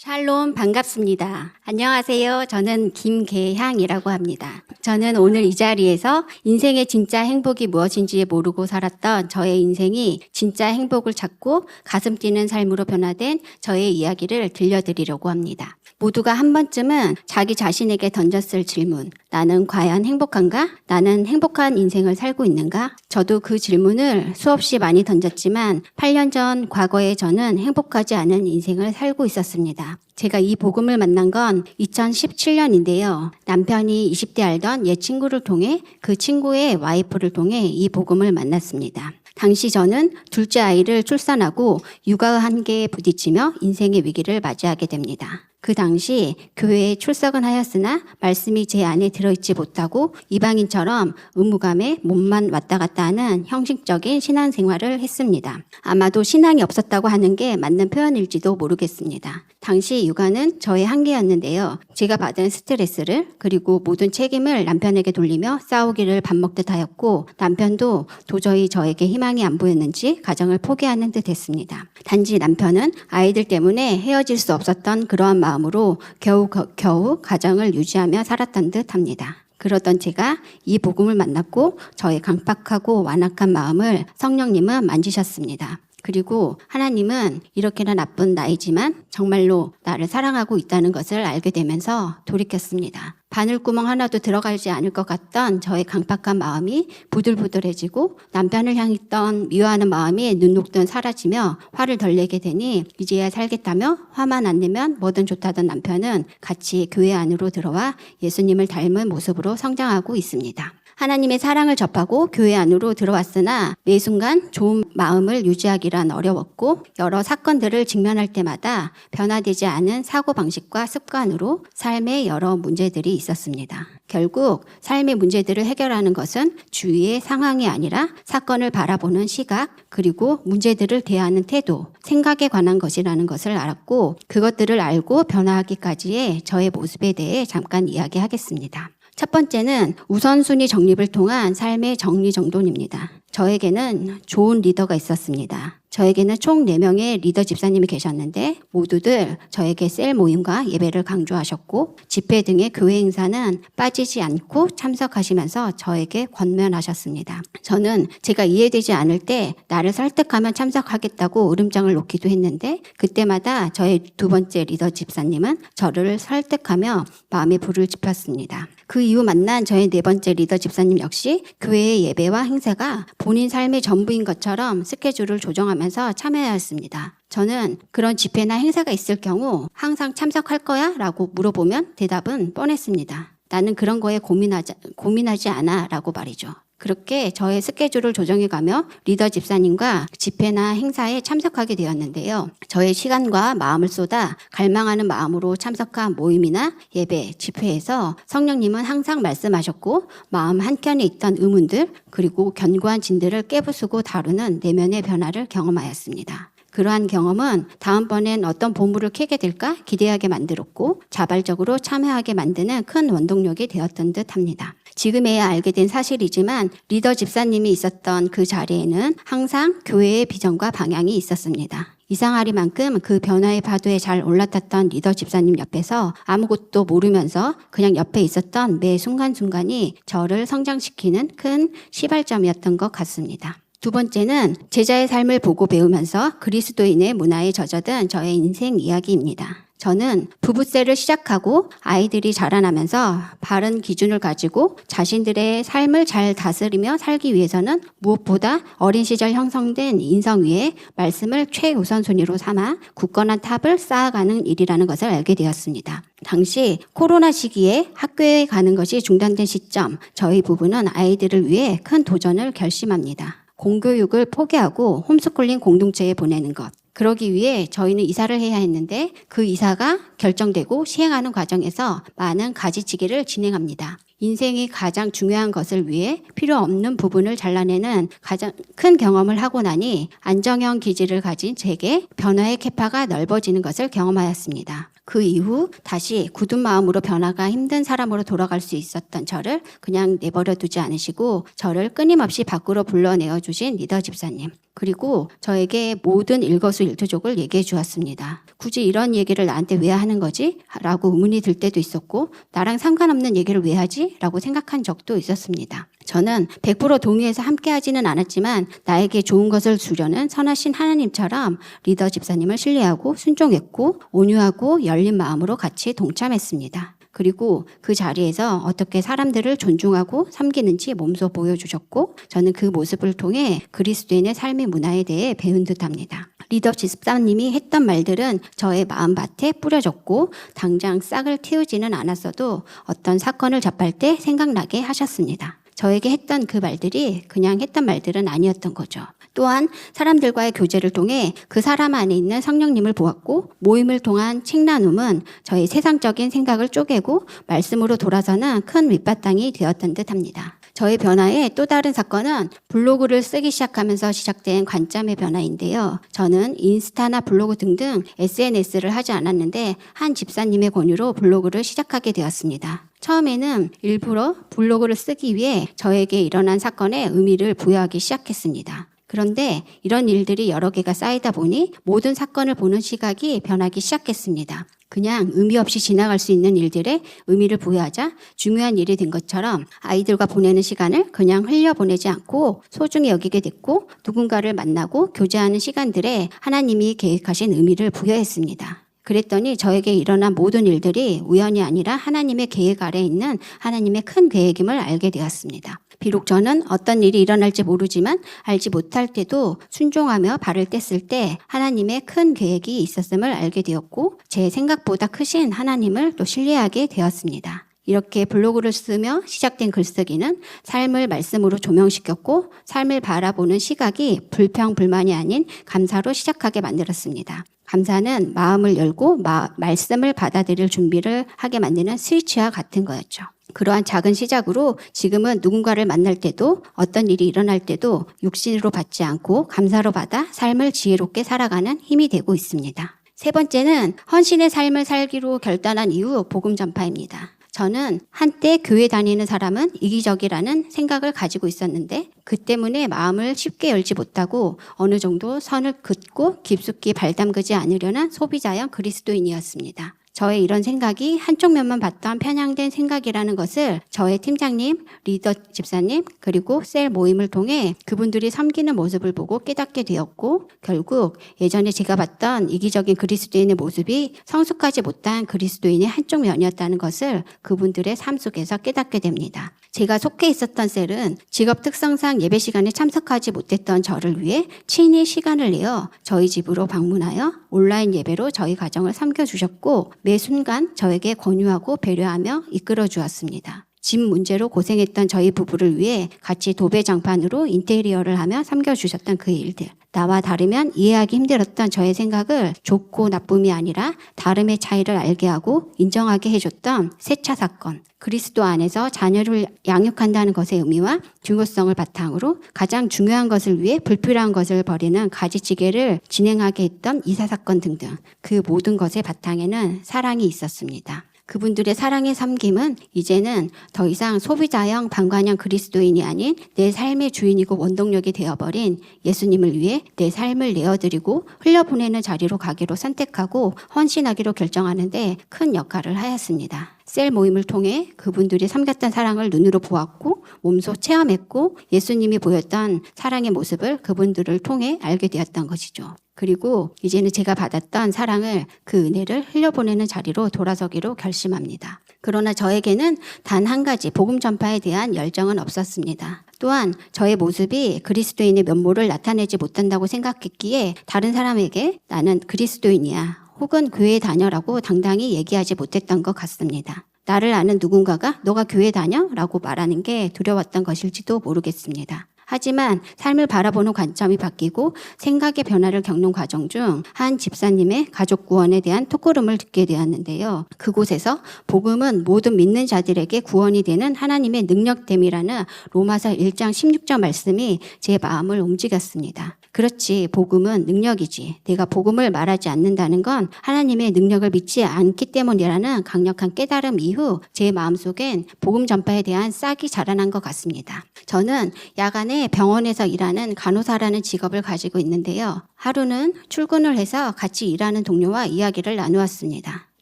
샬롬 반갑습니다. 안녕하세요. 저는 김계향이라고 합니다. 저는 오늘 이 자리에서 인생의 진짜 행복이 무엇인지 모르고 살았던 저의 인생이 진짜 행복을 찾고 가슴 뛰는 삶으로 변화된 저의 이야기를 들려드리려고 합니다. 모두가 한 번쯤은 자기 자신에게 던졌을 질문, 나는 과연 행복한가? 나는 행복한 인생을 살고 있는가? 저도 그 질문을 수없이 많이 던졌지만 8년 전 과거에 저는 행복하지 않은 인생을 살고 있었습니다. 제가 이 복음을 만난 건 2017년인데요. 남편이 20대 알던 옛 친구를 통해 그 친구의 와이프를 통해 이 복음을 만났습니다. 당시 저는 둘째 아이를 출산하고 육아의 한계에 부딪히며 인생의 위기를 맞이하게 됩니다. 그 당시 교회에 출석은 하였으나 말씀이 제 안에 들어있지 못하고 이방인처럼 의무감에 몸만 왔다 갔다 하는 형식적인 신앙생활을 했습니다. 아마도 신앙이 없었다고 하는 게 맞는 표현일지도 모르겠습니다. 당시 육아는 저의 한계였는데요. 제가 받은 스트레스를 그리고 모든 책임을 남편에게 돌리며 싸우기를 밥 먹듯 하였고 남편도 도저히 저에게 희망이 안 보였는지 가정을 포기하는 듯 했습니다. 단지 남편은 아이들 때문에 헤어질 수 없었던 그러한 마음으로 겨우 가정을 유지하며 살았던 듯 합니다. 그러던 제가 이 복음을 만났고 저의 강팍하고 완악한 마음을 성령님은 만지셨습니다. 그리고 하나님은 이렇게나 나쁜 나이지만 정말로 나를 사랑하고 있다는 것을 알게 되면서 돌이켰습니다. 바늘구멍 하나도 들어가지 않을 것 같던 저의 강팍한 마음이 부들부들해지고 남편을 향했던 미워하는 마음이 눈 녹듯 사라지며 화를 덜 내게 되니 이제야 살겠다며 화만 안 내면 뭐든 좋다던 남편은 같이 교회 안으로 들어와 예수님을 닮은 모습으로 성장하고 있습니다. 하나님의 사랑을 접하고 교회 안으로 들어왔으나 매 순간 좋은 마음을 유지하기란 어려웠고 여러 사건들을 직면할 때마다 변화되지 않은 사고방식과 습관으로 삶에 여러 문제들이 있었습니다. 결국 삶의 문제들을 해결하는 것은 주위의 상황이 아니라 사건을 바라보는 시각 그리고 문제들을 대하는 태도, 생각에 관한 것이라는 것을 알았고 그것들을 알고 변화하기까지의 저의 모습에 대해 잠깐 이야기하겠습니다. 첫 번째는 우선순위 정립을 통한 삶의 정리정돈입니다. 저에게는 좋은 리더가 있었습니다. 저에게는 총 4명의 리더 집사님이 계셨는데 모두들 저에게 셀 모임과 예배를 강조하셨고 집회 등의 교회 행사는 빠지지 않고 참석하시면서 저에게 권면하셨습니다. 저는 제가 이해되지 않을 때 나를 설득하면 참석하겠다고 으름장을 놓기도 했는데 그때마다 저의 두 번째 리더 집사님은 저를 설득하며 마음에 불을 지폈습니다. 그 이후 만난 저의 네 번째 리더 집사님 역시 교회의 예배와 행사가 본인 삶의 전부인 것처럼 스케줄을 조정하면서 참여하였습니다. 저는 그런 집회나 행사가 있을 경우 항상 참석할 거야? 라고 물어보면 대답은 뻔했습니다. 나는 그런 거에 고민하지 않아 라고 말이죠. 그렇게 저의 스케줄을 조정해가며 리더 집사님과 집회나 행사에 참석하게 되었는데요. 저의 시간과 마음을 쏟아 갈망하는 마음으로 참석한 모임이나 예배, 집회에서 성령님은 항상 말씀하셨고 마음 한켠에 있던 의문들 그리고 견고한 진들을 깨부수고 다루는 내면의 변화를 경험하였습니다. 그러한 경험은 다음번엔 어떤 보물을 캐게 될까 기대하게 만들었고 자발적으로 참여하게 만드는 큰 원동력이 되었던 듯 합니다. 지금에야 알게 된 사실이지만 리더 집사님이 있었던 그 자리에는 항상 교회의 비전과 방향이 있었습니다. 이상하리만큼 그 변화의 파도에 잘 올라탔던 리더 집사님 옆에서 아무것도 모르면서 그냥 옆에 있었던 매 순간순간이 저를 성장시키는 큰 시발점이었던 것 같습니다. 두 번째는 제자의 삶을 보고 배우면서 그리스도인의 문화에 젖어든 저의 인생 이야기입니다. 저는 부부세를 시작하고 아이들이 자라나면서 바른 기준을 가지고 자신들의 삶을 잘 다스리며 살기 위해서는 무엇보다 어린 시절 형성된 인성 위에 말씀을 최우선순위로 삼아 굳건한 탑을 쌓아가는 일이라는 것을 알게 되었습니다. 당시 코로나 시기에 학교에 가는 것이 중단된 시점, 저희 부부는 아이들을 위해 큰 도전을 결심합니다. 공교육을 포기하고 홈스쿨링 공동체에 보내는 것. 그러기 위해 저희는 이사를 해야 했는데 그 이사가 결정되고 시행하는 과정에서 많은 가지치기를 진행합니다. 인생이 가장 중요한 것을 위해 필요 없는 부분을 잘라내는 가장 큰 경험을 하고 나니 안정형 기질을 가진 제게 변화의 캐파가 넓어지는 것을 경험하였습니다. 그 이후 다시 굳은 마음으로 변화가 힘든 사람으로 돌아갈 수 있었던 저를 그냥 내버려 두지 않으시고 저를 끊임없이 밖으로 불러내어 주신 리더 집사님, 그리고 저에게 모든 일거수일투족을 얘기해 주었습니다. 굳이 이런 얘기를 나한테 왜 하는 거지? 라고 의문이 들 때도 있었고, 나랑 상관없는 얘기를 왜 하지? 라고 생각한 적도 있었습니다. 저는 100% 동의해서 함께 하지는 않았지만 나에게 좋은 것을 주려는 선하신 하나님처럼 리더 집사님을 신뢰하고 순종했고 온유하고 열린 마음으로 같이 동참했습니다. 그리고 그 자리에서 어떻게 사람들을 존중하고 섬기는지 몸소 보여주셨고, 저는 그 모습을 통해 그리스도인의 삶의 문화에 대해 배운 듯합니다. 리더 집사님이 했던 말들은 저의 마음밭에 뿌려졌고 당장 싹을 틔우지는 않았어도 어떤 사건을 접할 때 생각나게 하셨습니다. 저에게 했던 그 말들이 그냥 했던 말들은 아니었던 거죠. 또한 사람들과의 교제를 통해 그 사람 안에 있는 성령님을 보았고, 모임을 통한 책 나눔은 저의 세상적인 생각을 쪼개고 말씀으로 돌아서는 큰 밑바탕이 되었던 듯합니다. 저의 변화의 또 다른 사건은 블로그를 쓰기 시작하면서 시작된 관점의 변화인데요. 저는 인스타나 블로그 등등 SNS를 하지 않았는데 한 집사님의 권유로 블로그를 시작하게 되었습니다. 처음에는 일부러 블로그를 쓰기 위해 저에게 일어난 사건에 의미를 부여하기 시작했습니다. 그런데 이런 일들이 여러 개가 쌓이다 보니 모든 사건을 보는 시각이 변하기 시작했습니다. 그냥 의미 없이 지나갈 수 있는 일들에 의미를 부여하자 중요한 일이 된 것처럼 아이들과 보내는 시간을 그냥 흘려보내지 않고 소중히 여기게 됐고, 누군가를 만나고 교제하는 시간들에 하나님이 계획하신 의미를 부여했습니다. 그랬더니 저에게 일어난 모든 일들이 우연이 아니라 하나님의 계획 아래에 있는 하나님의 큰 계획임을 알게 되었습니다. 비록 저는 어떤 일이 일어날지 모르지만 알지 못할 때도 순종하며 발을 뗐을 때 하나님의 큰 계획이 있었음을 알게 되었고, 제 생각보다 크신 하나님을 또 신뢰하게 되었습니다. 이렇게 블로그를 쓰며 시작된 글쓰기는 삶을 말씀으로 조명시켰고, 삶을 바라보는 시각이 불평불만이 아닌 감사로 시작하게 만들었습니다. 감사는 마음을 열고 말씀을 받아들일 준비를 하게 만드는 스위치와 같은 거였죠. 그러한 작은 시작으로 지금은 누군가를 만날 때도 어떤 일이 일어날 때도 육신으로 받지 않고 감사로 받아 삶을 지혜롭게 살아가는 힘이 되고 있습니다. 세 번째는 헌신의 삶을 살기로 결단한 이후 복음 전파입니다. 저는 한때 교회 다니는 사람은 이기적이라는 생각을 가지고 있었는데 그 때문에 마음을 쉽게 열지 못하고 어느 정도 선을 긋고 깊숙이 발담그지 않으려는 소비자형 그리스도인이었습니다. 저의 이런 생각이 한쪽 면만 봤던 편향된 생각이라는 것을 저의 팀장님, 리더 집사님, 그리고 셀 모임을 통해 그분들이 섬기는 모습을 보고 깨닫게 되었고, 결국 예전에 제가 봤던 이기적인 그리스도인의 모습이 성숙하지 못한 그리스도인의 한쪽 면이었다는 것을 그분들의 삶 속에서 깨닫게 됩니다. 제가 속해 있었던 셀은 직업 특성상 예배 시간에 참석하지 못했던 저를 위해 친히 시간을 내어 저희 집으로 방문하여 온라인 예배로 저희 가정을 섬겨주셨고, 매 순간 저에게 권유하고 배려하며 이끌어 주었습니다. 집 문제로 고생했던 저희 부부를 위해 같이 도배장판으로 인테리어를 하며 섬겨주셨던 그 일들. 나와 다르면 이해하기 힘들었던 저의 생각을 좋고 나쁨이 아니라 다름의 차이를 알게 하고 인정하게 해줬던 세차 사건. 그리스도 안에서 자녀를 양육한다는 것의 의미와 중요성을 바탕으로 가장 중요한 것을 위해 불필요한 것을 버리는 가지치기를 진행하게 했던 이사 사건 등등, 그 모든 것의 바탕에는 사랑이 있었습니다. 그분들의 사랑의 섬김은 이제는 더 이상 소비자형 방관형 그리스도인이 아닌 내 삶의 주인이고 원동력이 되어버린 예수님을 위해 내 삶을 내어드리고 흘려보내는 자리로 가기로 선택하고 헌신하기로 결정하는데 큰 역할을 하였습니다. 셀 모임을 통해 그분들이 섬겼던 사랑을 눈으로 보았고 몸소 체험했고 예수님이 보였던 사랑의 모습을 그분들을 통해 알게 되었던 것이죠. 그리고 이제는 제가 받았던 사랑을, 그 은혜를 흘려보내는 자리로 돌아서기로 결심합니다. 그러나 저에게는 단 한 가지 복음 전파에 대한 열정은 없었습니다. 또한 저의 모습이 그리스도인의 면모를 나타내지 못한다고 생각했기에 다른 사람에게 나는 그리스도인이야 혹은 교회에 다녀라고 당당히 얘기하지 못했던 것 같습니다. 나를 아는 누군가가 너가 교회 다녀? 라고 말하는 게 두려웠던 것일지도 모르겠습니다. 하지만 삶을 바라보는 관점이 바뀌고 생각의 변화를 겪는 과정 중 한 집사님의 가족 구원에 대한 토크룸을 듣게 되었는데요. 그곳에서 복음은 모든 믿는 자들에게 구원이 되는 하나님의 능력됨이라는 로마서 1장 16절 말씀이 제 마음을 움직였습니다. 그렇지, 복음은 능력이지. 내가 복음을 말하지 않는다는 건 하나님의 능력을 믿지 않기 때문이라는 강력한 깨달음 이후 제 마음속엔 복음 전파에 대한 싹이 자라난 것 같습니다. 저는 야간에 병원에서 일하는 간호사라는 직업을 가지고 있는데요. 하루는 출근을 해서 같이 일하는 동료와 이야기를 나누었습니다.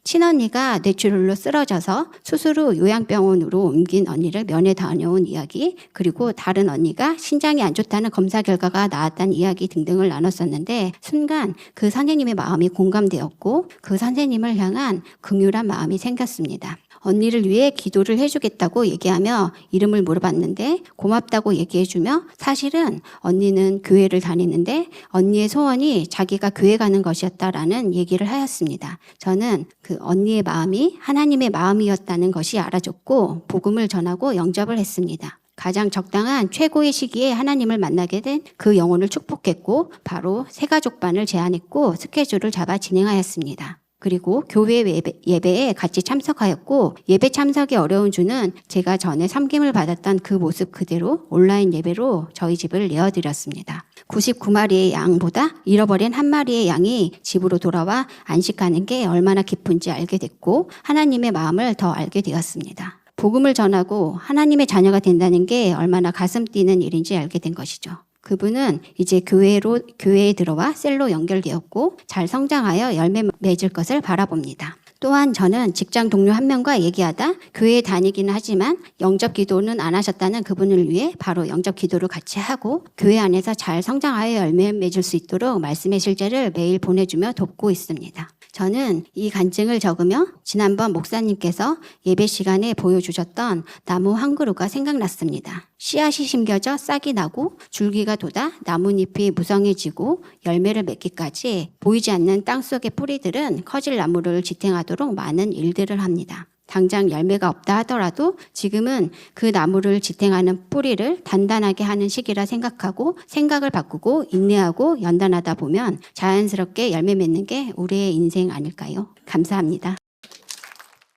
친언니가 뇌출혈로 쓰러져서 수술 후 요양병원으로 옮긴 언니를 면회 다녀온 이야기, 그리고 다른 언니가 신장이 안 좋다는 검사 결과가 나왔다는 이야기 등등을 나눴었는데 순간 그 선생님의 마음이 공감되었고 그 선생님을 향한 긍휼한 마음이 생겼습니다. 언니를 위해 기도를 해주겠다고 얘기하며 이름을 물어봤는데 고맙다고 얘기해주며 사실은 언니는 교회를 다니는데 언니의 소원이 자기가 교회 가는 것이었다라는 얘기를 하였습니다. 저는 그 언니의 마음이 하나님의 마음이었다는 것이 알아졌고 복음을 전하고 영접을 했습니다. 가장 적당한 최고의 시기에 하나님을 만나게 된 그 영혼을 축복했고 바로 새가족반을 제안했고 스케줄을 잡아 진행하였습니다. 그리고 교회 예배에 같이 참석하였고 예배 참석이 어려운 주는 제가 전에 섬김을 받았던 그 모습 그대로 온라인 예배로 저희 집을 내어드렸습니다. 99마리의 양보다 잃어버린 한 마리의 양이 집으로 돌아와 안식하는 게 얼마나 기쁜지 알게 됐고 하나님의 마음을 더 알게 되었습니다. 복음을 전하고 하나님의 자녀가 된다는 게 얼마나 가슴 뛰는 일인지 알게 된 것이죠. 그분은 이제 교회에 들어와 셀로 연결되었고 잘 성장하여 열매 맺을 것을 바라봅니다. 또한 저는 직장 동료 한 명과 얘기하다 교회에 다니기는 하지만 영접 기도는 안 하셨다는 그분을 위해 바로 영접 기도를 같이 하고 교회 안에서 잘 성장하여 열매 맺을 수 있도록 말씀의 실제를 매일 보내주며 돕고 있습니다. 저는 이 간증을 적으며 지난번 목사님께서 예배 시간에 보여주셨던 나무 한 그루가 생각났습니다. 씨앗이 심겨져 싹이 나고 줄기가 돋아 나뭇잎이 무성해지고 열매를 맺기까지 보이지 않는 땅속의 뿌리들은 커질 나무를 지탱하도록 많은 일들을 합니다. 당장 열매가 없다 하더라도 지금은 그 나무를 지탱하는 뿌리를 단단하게 하는 시기라 생각하고 생각을 바꾸고 인내하고 연단하다 보면 자연스럽게 열매 맺는 게 우리의 인생 아닐까요? 감사합니다.